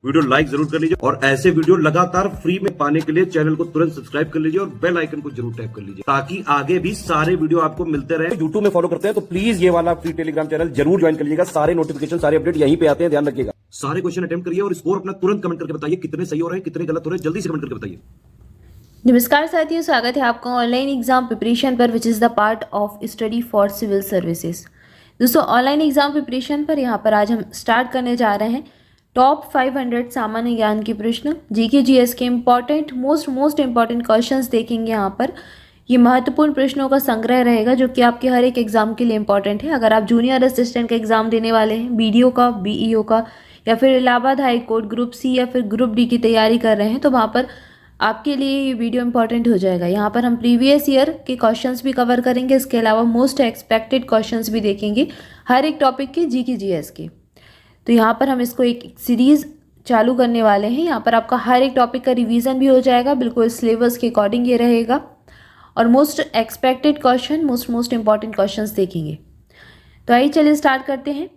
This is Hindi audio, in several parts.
वीडियो लाइक जरूर कर लीजिए और ऐसे वीडियो लगातार फ्री में पाने के लिए चैनल को तुरंत सब्सक्राइब कर लीजिए और बेल आइकन को जरूर टैप कर लीजिए ताकि आगे भी सारे वीडियो आपको मिलते रहे। यूट्यूब में फॉलो करते हैं तो प्लीज ये वाला फ्री टेलीग्राम चैनल जरूर ज्वाइन कर लीजिएगा। सारे नोटिफिकेशन सारे अपडेट यहीं पे आते हैं, ध्यान रखिएगा। सारे क्वेश्चन अटेम्प्ट करिए और स्कोर अपना तुरंत कमेंट करके बताइए कितने सही हो रहे हैं कितने गलत हो रहे हैं, जल्दी से कमेंट करके बताइए। नमस्कार साथियों, स्वागत है आपका ऑनलाइन एग्जाम प्रिपरेशन पर which is the part of study for civil services. दोस्तों, ऑनलाइन एग्जाम प्रिपरेशन पर यहाँ पर आज हम स्टार्ट करने जा रहे हैं टॉप 500 सामान्य ज्ञान के प्रश्न, जीके जीएस के इम्पॉर्टेंट मोस्ट इंपॉर्टेंट क्वेश्चंस देखेंगे। यहाँ पर ये महत्वपूर्ण प्रश्नों का संग्रह रहेगा जो कि आपके हर एक एग्जाम के लिए इंपॉर्टेंट है। अगर आप जूनियर असिस्टेंट का एग्जाम देने वाले हैं, बीडीओ का, बीईओ का, या फिर Allahabad high court group C या फिर ग्रुप डी की तैयारी कर रहे हैं तो वहाँ पर आपके लिए ये वीडियो इंपॉर्टेंट हो जाएगा। यहाँ पर हम प्रीवियस ईयर के क्वेश्चंस भी कवर करेंगे, इसके अलावा मोस्ट एक्सपेक्टेड क्वेश्चंस भी देखेंगे हर एक टॉपिक के, जीके जीएस के। तो यहाँ पर हम इसको एक सीरीज़ चालू करने वाले हैं। यहाँ पर आपका हर एक टॉपिक का रिवीजन भी हो जाएगा, बिल्कुल सिलेबस के अकॉर्डिंग ये रहेगा और most expected question, most important questions देखेंगे। तो आइए चलिए स्टार्ट करते हैं।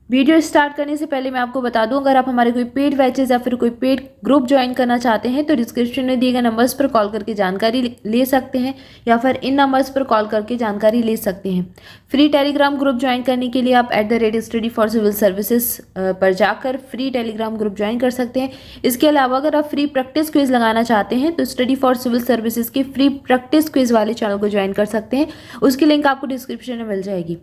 वीडियो स्टार्ट करने से पहले मैं आपको बता दूं, अगर आप हमारे कोई पेड बैचेस या फिर कोई पेड ग्रुप ज्वाइन करना चाहते हैं तो डिस्क्रिप्शन में दिए गए नंबर्स पर कॉल करके जानकारी ले सकते हैं या फिर इन नंबर्स पर कॉल करके जानकारी ले सकते हैं। फ्री टेलीग्राम ग्रुप ज्वाइन करने के लिए आप @study for civil services पर जाकर फ्री टेलीग्राम ग्रुप ज्वाइन कर सकते हैं। इसके अलावा अगर आप फ्री प्रैक्टिस क्विज लगाना चाहते हैं तो स्टडी फॉर सिविल सर्विसेज के फ्री प्रैक्टिस क्विज वाले चैनल को ज्वाइन कर सकते हैं, उसकी लिंक आपको डिस्क्रिप्शन में मिल जाएगी।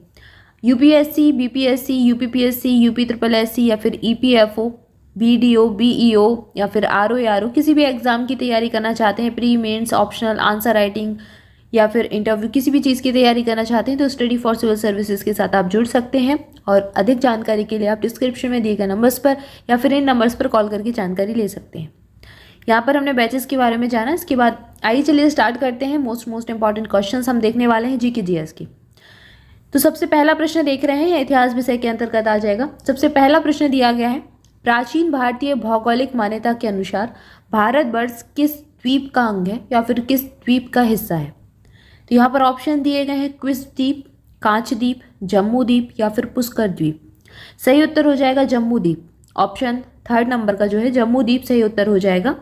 यूपीएससी, बीपीएससी, यूपीपीएससी, यूपी-SSC या फिर ईपीएफओ, बीडीओ, बीईओ या फिर आरओ किसी भी एग्जाम की तैयारी करना चाहते हैं, pre mains, optional, answer writing या फिर इंटरव्यू, किसी भी चीज़ की तैयारी करना चाहते हैं तो स्टडी फॉर सिविल सर्विसेज के साथ आप जुड़ सकते हैं। और अधिक जानकारी के लिए आप डिस्क्रिप्शन में दिए गए नंबर्स पर या फिर इन नंबर्स पर कॉल करके जानकारी ले सकते हैं। यहाँ पर हमने बैचेस के बारे में जाना, इसके बाद आइए चलिए स्टार्ट करते हैं। मोस्ट इंपॉर्टेंट क्वेश्चन हम देखने वाले हैं जीके जीएस की। तो सबसे पहला प्रश्न देख रहे हैं, इतिहास विषय के अंतर्गत आ जाएगा। सबसे पहला प्रश्न दिया गया है, प्राचीन भारतीय भौगोलिक मान्यता के अनुसार भारतवर्ष किस द्वीप का अंग है या फिर किस द्वीप का हिस्सा है? तो यहाँ पर ऑप्शन दिए गए हैं, क्विस द्वीप, कांच द्वीप, जम्मू द्वीप या फिर पुष्कर द्वीप। सही उत्तर हो जाएगा जम्मू द्वीप। ऑप्शन 3 नंबर का जो है जम्मू द्वीप सही उत्तर हो जाएगा।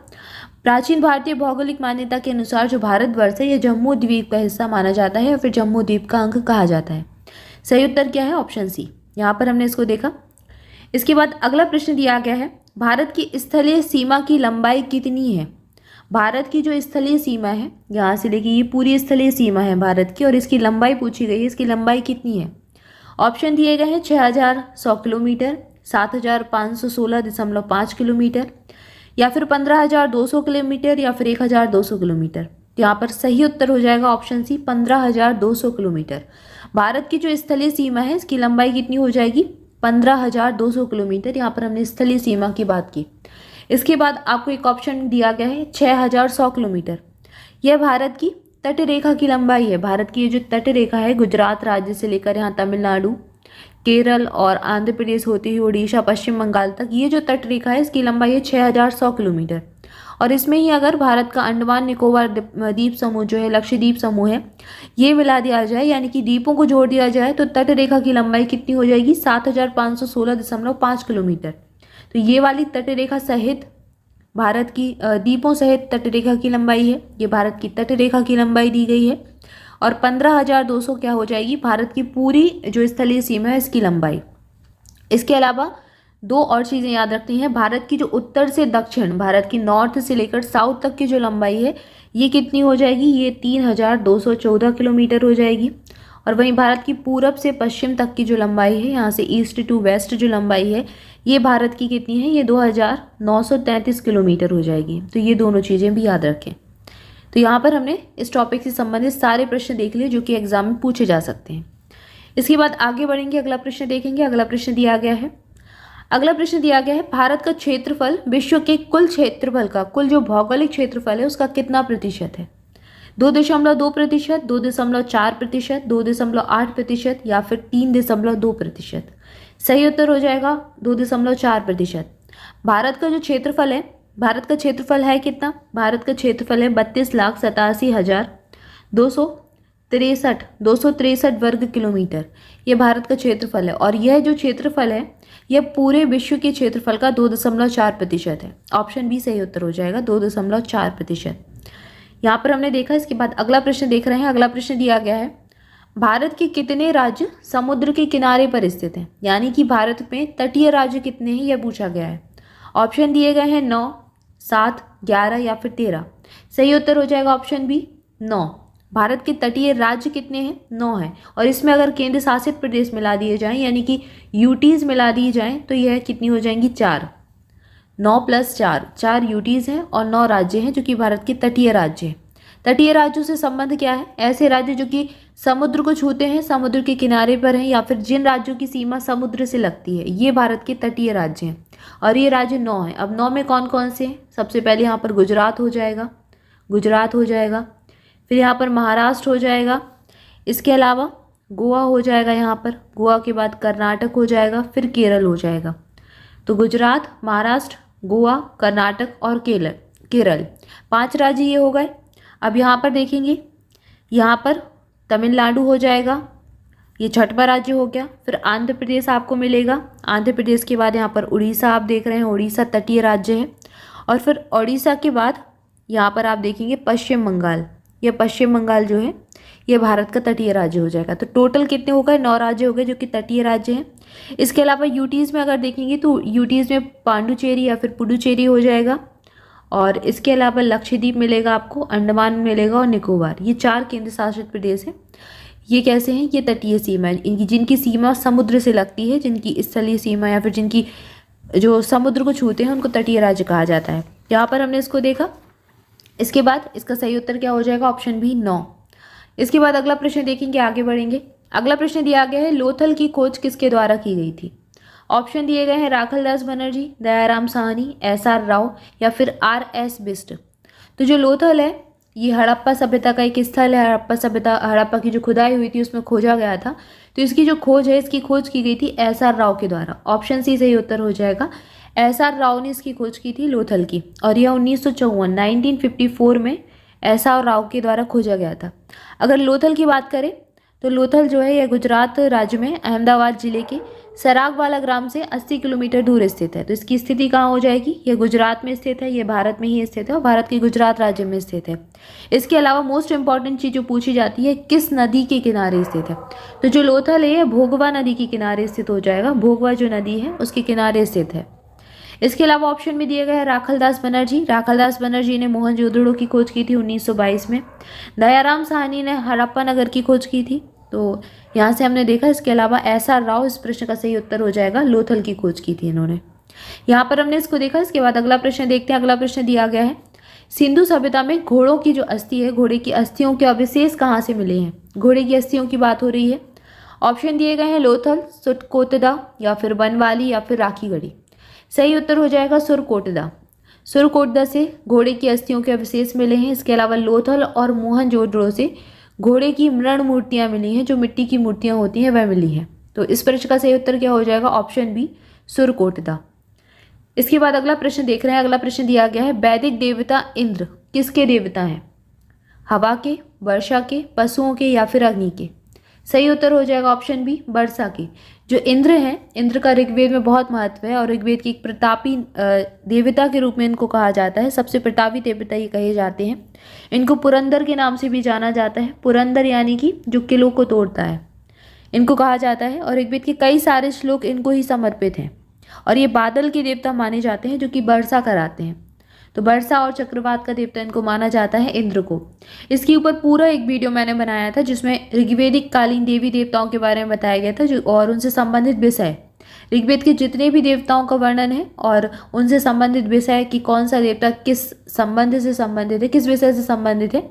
प्राचीन भारतीय भौगोलिक मान्यता के अनुसार जो भारतवर्ष है ये जम्मू द्वीप का हिस्सा माना जाता है या फिर जम्मू द्वीप का अंग कहा जाता है। सही उत्तर क्या है? Option C. यहाँ पर हमने इसको देखा। इसके बाद अगला प्रश्न दिया गया है, भारत की स्थलीय सीमा की लंबाई कितनी है? भारत की जो स्थलीय सीमा है, यहाँ से लेके ये पूरी स्थलीय सीमा है भारत की और इसकी लंबाई पूछी गई है, इसकी लंबाई कितनी है? ऑप्शन दिए गए हैं 6100 किलोमीटर, 7516.5 किलोमीटर या फिर 15200 किलोमीटर या फिर 1200 किलोमीटर। यहाँ पर सही उत्तर हो जाएगा ऑप्शन सी, 15200 किलोमीटर। भारत की जो स्थलीय सीमा है इसकी लंबाई कितनी हो जाएगी? 15200 किलोमीटर। यहाँ पर हमने स्थलीय सीमा की बात की। इसके बाद आपको एक ऑप्शन दिया गया है 6100 किलोमीटर। यह भारत की तट रेखा की लंबाई है। भारत की ये जो तट रेखा है गुजरात राज्य से लेकर यहाँ तमिलनाडु, केरल और आंध्र प्रदेश होती हुई उड़ीसा, पश्चिम बंगाल तक, ये जो तट रेखा है इसकी लंबाई है 6100 किलोमीटर। और इसमें ही अगर भारत का अंडमान निकोबार द्वीप समूह जो है, लक्षद्वीप समूह है, ये मिला दिया जाए यानी कि द्वीपों को जोड़ दिया जाए तो तट रेखा की लंबाई कितनी हो जाएगी? 7516.5 किलोमीटर। तो ये वाली तट रेखा सहित भारत की द्वीपों सहित तट रेखा की लंबाई है, ये भारत की तट रेखा की लंबाई दी गई है। और 15200 क्या हो जाएगी? भारत की पूरी जो स्थलीय सीमा है इसकी लंबाई। इसके अलावा दो और चीज़ें याद रखनी है, भारत की जो उत्तर से दक्षिण, भारत की नॉर्थ से लेकर साउथ तक की जो लंबाई है ये कितनी हो जाएगी? ये 3214 किलोमीटर हो जाएगी। और वहीं भारत की पूरब से पश्चिम तक की जो लंबाई है, यहाँ से ईस्ट टू वेस्ट जो लंबाई है, ये भारत की कितनी है? ये 2933 किलोमीटर हो जाएगी। तो ये दोनों चीज़ें भी याद रखें। तो यहाँ पर हमने इस टॉपिक से संबंधित सारे प्रश्न देख लिए जो कि एग्जाम में पूछे जा सकते हैं। इसके बाद आगे बढ़ेंगे, अगला प्रश्न देखेंगे। अगला प्रश्न दिया गया है, भारत का क्षेत्रफल विश्व के कुल क्षेत्रफल का, कुल जो भौगोलिक क्षेत्रफल है उसका कितना प्रतिशत है? 2.2%, 2.4%, 2.8% या फिर 3.2%। सही उत्तर हो जाएगा 2.4%। भारत का जो क्षेत्रफल है, भारत का क्षेत्रफल है कितना? भारत का क्षेत्रफल है 32,87,263 वर्ग किलोमीटर। ये भारत का क्षेत्रफल है और यह जो क्षेत्रफल है यह पूरे विश्व के क्षेत्रफल का 2.4% है। ऑप्शन बी सही उत्तर हो जाएगा, 2.4%। यहाँ पर हमने देखा। इसके बाद अगला प्रश्न देख रहे हैं। अगला प्रश्न दिया गया है, भारत के कितने राज्य समुद्र के किनारे पर स्थित हैं? यानी कि भारत में तटीय राज्य कितने हैं, यह पूछा गया है। ऑप्शन दिए गए हैं 9, 7, 11 या फिर 13। सही उत्तर हो जाएगा ऑप्शन बी 9। भारत के तटीय राज्य कितने हैं? 9 हैं। और इसमें अगर केंद्र शासित प्रदेश मिला दिए जाएं, यानी कि यूटीज मिला दी जाएं, तो यह कितनी हो जाएंगी? 4। 9 + 4, 4 यूटीज हैं और 9 राज्य हैं जो कि भारत के तटीय राज्य हैं। तटीय राज्यों से संबंध क्या है? ऐसे राज्य जो कि समुद्र को छूते हैं, समुद्र के किनारे पर हैं, या फिर जिन राज्यों की सीमा समुद्र से लगती है, ये भारत के तटीय राज्य हैं। और ये राज्य 9 हैं। अब 9 में कौन कौन से हैं? सबसे पहले यहाँ पर गुजरात हो जाएगा, गुजरात हो जाएगा, फिर यहाँ पर महाराष्ट्र हो जाएगा, इसके अलावा गोवा हो जाएगा, यहाँ पर गोवा के बाद कर्नाटक हो जाएगा, फिर केरल हो जाएगा। तो गुजरात, महाराष्ट्र, गोवा, कर्नाटक और केरल 5 राज्य ये हो गए। अब यहाँ पर देखेंगे, यहाँ पर तमिलनाडु हो जाएगा, ये 6वां राज्य हो गया। फिर आंध्र प्रदेश आपको मिलेगा। आंध्र प्रदेश के बाद यहाँ पर उड़ीसा आप देख रहे हैं, उड़ीसा तटीय राज्य है। और फिर उड़ीसा के बाद यहाँ पर आप देखेंगे पश्चिम बंगाल। यह पश्चिम बंगाल जो है ये भारत का तटीय राज्य हो जाएगा। तो टोटल कितने हो गए? 9 राज्य हो गए जो कि तटीय राज्य हैं। इसके अलावा यूटीज़ में अगर देखेंगे तो यूटीज़ में पांडुचेरी या फिर पुडुचेरी हो जाएगा। और इसके अलावा लक्षद्वीप मिलेगा आपको, अंडमान मिलेगा और निकोबार। ये 4 केंद्र शासित प्रदेश हैं। ये कैसे हैं? ये तटीय सीमा है, इनकी जिनकी सीमा समुद्र से लगती है, जिनकी स्थलीय सीमा या फिर जिनकी जो समुद्र को छूते हैं उनको तटीय राज्य कहा जाता है। यहाँ पर हमने इसको देखा। इसके बाद इसका सही उत्तर क्या हो जाएगा? Option B 9। इसके बाद अगला प्रश्न देखेंगे, आगे बढ़ेंगे। अगला प्रश्न दिया गया है, लोथल की खोज किसके द्वारा की गई थी? ऑप्शन दिए गए हैं राखलदास बनर्जी, दयाराम साहनी, SR राव या फिर RS बिष्ट। तो जो लोथल है ये हड़प्पा सभ्यता का एक स्थल है। हड़प्पा की जो खुदाई हुई थी उसमें खोजा गया था। तो इसकी जो खोज है, इसकी खोज की गई थी SR राव के द्वारा। ऑप्शन सी सही उत्तर हो जाएगा। SR राव ने इसकी खोज की थी लोथल की, और यह 1954 में SR राव के द्वारा खोजा गया था। अगर लोथल की बात करें तो लोथल जो है यह गुजरात राज्य में अहमदाबाद जिले के सरागवाला ग्राम से 80 किलोमीटर दूर स्थित है। तो इसकी स्थिति कहाँ हो जाएगी? यह गुजरात में स्थित है, यह भारत में ही स्थित है और भारत के गुजरात राज्य में स्थित है। इसके अलावा मोस्ट इंपॉर्टेंट चीज़ जो पूछी जाती है, किस नदी के किनारे स्थित है? तो जो लोथल है यह भोगवा नदी के किनारे स्थित हो जाएगा। भोगवा जो नदी है उसके किनारे स्थित है। इसके अलावा ऑप्शन में दिए गए हैं राखलदास बनर्जी। राखलदास बनर्जी ने मोहनजोदड़ो की खोज की थी 1922 में। दयाराम साहनी ने हड़प्पा नगर की खोज की थी। तो यहाँ से हमने देखा। इसके अलावा SR राव इस प्रश्न का सही उत्तर हो जाएगा। लोथल की खोज की थी इन्होंने। यहाँ पर हमने इसको देखा। इसके बाद अगला प्रश्न देखते हैं। अगला प्रश्न दिया गया है, सिंधु सभ्यता में घोड़ों की जो अस्थि है, घोड़े की अस्थियों के अवशेष कहाँ से मिले हैं? घोड़े की अस्थियों की बात हो रही है। ऑप्शन दिए गए हैं लोथल, सुरकोटदा या फिर बनवाली या फिर राखीगढ़ी। सही उत्तर हो जाएगा सुरकोटदा। सुरकोटदा से घोड़े की अस्थियों के अवशेष मिले हैं। इसके अलावा लोथल और मोहनजोदड़ो से घोड़े की मृण मूर्तियां मिली हैं, जो मिट्टी की मूर्तियां होती हैं वह मिली हैं। तो इस प्रश्न का सही उत्तर क्या हो जाएगा? Option B Surkotada. इसके बाद अगला प्रश्न देख रहे हैं। अगला प्रश्न दिया गया है, वैदिक देवता इंद्र किसके देवता हैं? हवा के, वर्षा के, पशुओं के या फिर अग्नि के? सही उत्तर हो जाएगा ऑप्शन बी वर्षा के। जो इंद्र हैं, इंद्र का ऋग्वेद में बहुत महत्व है और ऋग्वेद की एक प्रतापी देवता के रूप में इनको कहा जाता है। सबसे प्रतापी देवता ये कहे जाते हैं। इनको पुरंदर के नाम से भी जाना जाता है। पुरंदर यानी कि जो किलों को तोड़ता है, इनको कहा जाता है। और ऋग्वेद के कई सारे श्लोक इनको ही समर्पित हैं। और ये बादल के देवता माने जाते हैं, जो कि वर्षा कराते हैं। तो वर्षा और चक्रवात का देवता इनको माना जाता है, इंद्र को। इसके ऊपर पूरा एक वीडियो मैंने बनाया था जिसमें ऋग्वेदिक कालीन देवी देवताओं के बारे में बताया गया था, और उनसे संबंधित विषय, ऋग्वेद के जितने भी देवताओं का वर्णन है और उनसे संबंधित विषय कि कौन सा देवता किस संबंध से संबंधित है, किस विषय से संबंधित है,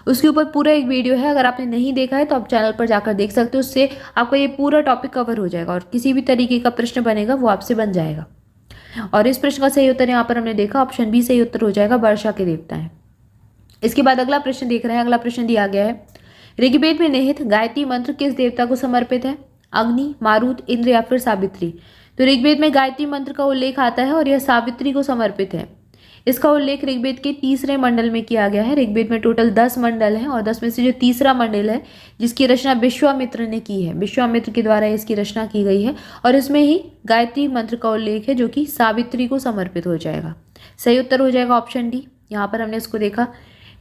उसके ऊपर पूरा एक वीडियो है। अगर आपने नहीं देखा है तो आप चैनल पर जाकर देख सकते हो। उससे आपका ये पूरा टॉपिक कवर हो जाएगा और किसी भी तरीके का प्रश्न बनेगा वो आपसे बन जाएगा। और इस प्रश्न का सही उत्तर यहाँ पर हमने देखा, ऑप्शन बी सही उत्तर हो जाएगा, वर्षा के देवता है। इसके बाद अगला प्रश्न देख रहे हैं। अगला प्रश्न दिया गया है, ऋग्वेद में निहित गायत्री मंत्र किस देवता को समर्पित है? अग्नि, मारुत, इंद्र या फिर सावित्री? तो ऋग्वेद में गायत्री मंत्र का उल्लेख आता है और यह सावित्री को समर्पित है। इसका उल्लेख ऋग्वेद के तीसरे मंडल में किया गया है। ऋग्वेद में टोटल 10 मंडल हैं और 10 में से जो तीसरा मंडल है जिसकी रचना विश्वामित्र ने की है, विश्वामित्र के द्वारा इसकी रचना की गई है और इसमें ही गायत्री मंत्र का उल्लेख है जो कि सावित्री को समर्पित हो जाएगा। सही उत्तर हो जाएगा ऑप्शन डी। यहाँ पर हमने इसको देखा।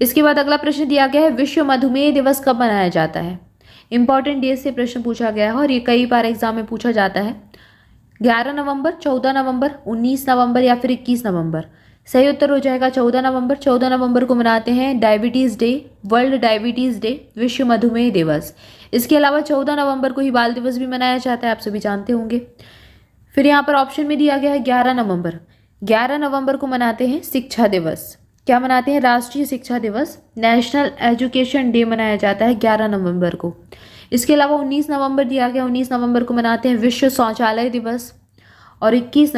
इसके बाद अगला प्रश्न दिया गया है, विश्व मधुमेह दिवस कब मनाया जाता है। इंपॉर्टेंट डेज से प्रश्न पूछा गया है और ये कई बार एग्जाम में पूछा जाता है। 11 नवंबर, 14 नवंबर, 19 नवंबर या फिर 21 नवंबर। सही उत्तर हो जाएगा 14 नवंबर। 14 नवंबर को मनाते हैं diabetes day, world diabetes day, विश्व मधुमेह दिवस। इसके अलावा 14 नवंबर को ही बाल दिवस भी मनाया जाता है, आप सभी जानते होंगे। फिर यहाँ पर ऑप्शन में दिया गया है 11 नवंबर। 11 नवंबर को मनाते हैं शिक्षा दिवस। क्या मनाते हैं? राष्ट्रीय शिक्षा दिवस, नेशनल एजुकेशन डे मनाया जाता है 11 नवंबर को। इसके अलावा 19 नवंबर दिया गया, 19 नवंबर को मनाते हैं विश्व शौचालय दिवस। और 21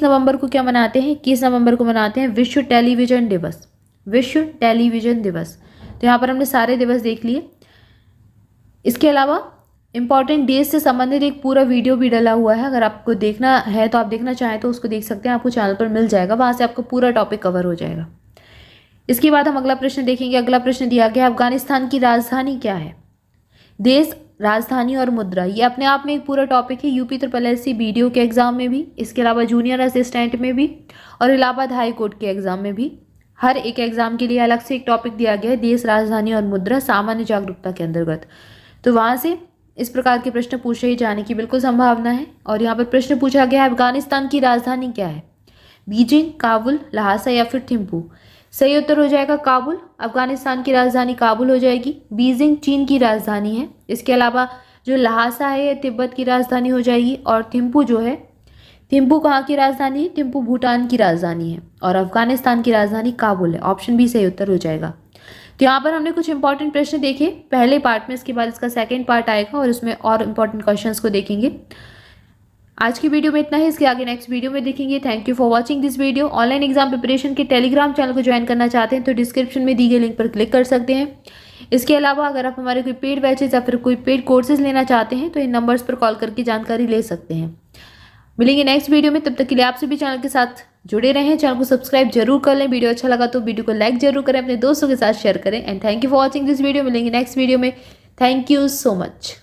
नवंबर को क्या मनाते हैं? 21 नवंबर को मनाते हैं विश्व टेलीविजन दिवस, विश्व टेलीविजन दिवस। तो यहाँ पर हमने सारे दिवस देख लिए। इसके अलावा इंपॉर्टेंट डेज से संबंधित एक पूरा वीडियो भी डला हुआ है, अगर आपको देखना है तो आप देखना चाहें तो उसको देख सकते हैं, आपको चैनल पर मिल जाएगा, वहाँ से आपको पूरा टॉपिक कवर हो जाएगा। इसके बाद हम अगला प्रश्न देखेंगे। अगला प्रश्न दिया गया, अफगानिस्तान की राजधानी क्या है। देश, राजधानी और मुद्रा, ये अपने आप में एक पूरा टॉपिक है यूपी SSC वीडियो के एग्जाम में भी, इसके अलावा जूनियर असिस्टेंट में भी और इलाहाबाद हाई कोर्ट के एग्जाम में भी। हर एक एग्जाम के लिए अलग से एक टॉपिक दिया गया है, देश, राजधानी और मुद्रा, सामान्य जागरूकता के अंतर्गत। तो वहाँ से इस प्रकार के प्रश्न पूछे ही जाने की बिल्कुल संभावना है। और यहाँ पर प्रश्न पूछा गया है, अफगानिस्तान की राजधानी क्या है। बीजिंग, काबुल, लहासा या फिर थिम्पू। सही उत्तर हो जाएगा काबुल। अफगानिस्तान की राजधानी काबुल हो जाएगी। बीजिंग चीन की राजधानी है। इसके अलावा जो लहासा है ये तिब्बत की राजधानी हो जाएगी। और थिम्पू जो है, थिम्पू कहाँ की राजधानी है? थिम्पू भूटान की राजधानी है और अफगानिस्तान की राजधानी काबुल है। ऑप्शन बी सही उत्तर हो जाएगा। तो यहाँ पर हमने कुछ इंपॉर्टेंट प्रश्न देखे पहले पार्ट में, इसके बाद इसका सेकंड पार्ट आएगा और उसमें और इंपॉर्टेंट क्वेश्चंस को देखेंगे। आज की वीडियो में इतना ही, इसके आगे नेक्स्ट वीडियो में देखेंगे। Thank you for watching this video. Online exam preparation के टेलीग्राम चैनल को ज्वाइन करना चाहते हैं तो डिस्क्रिप्शन में दी गई लिंक पर क्लिक कर सकते हैं। इसके अलावा अगर आप हमारे कोई पेड बैचेज या फिर कोई पेड कोर्सेज लेना चाहते हैं तो इन नंबर्स पर कॉल करके जानकारी ले सकते हैं। मिलेंगे नेक्स्ट वीडियो में, तब तक के लिए आप सभी चैनल के साथ जुड़े रहें। चैनल को सब्सक्राइब जरूर कर लें। वीडियो अच्छा लगा तो वीडियो को लाइक जरूर करें, अपने दोस्तों के साथ शेयर करें। And thank you for watching this video. मिलेंगे नेक्स्ट वीडियो में। Thank you so much.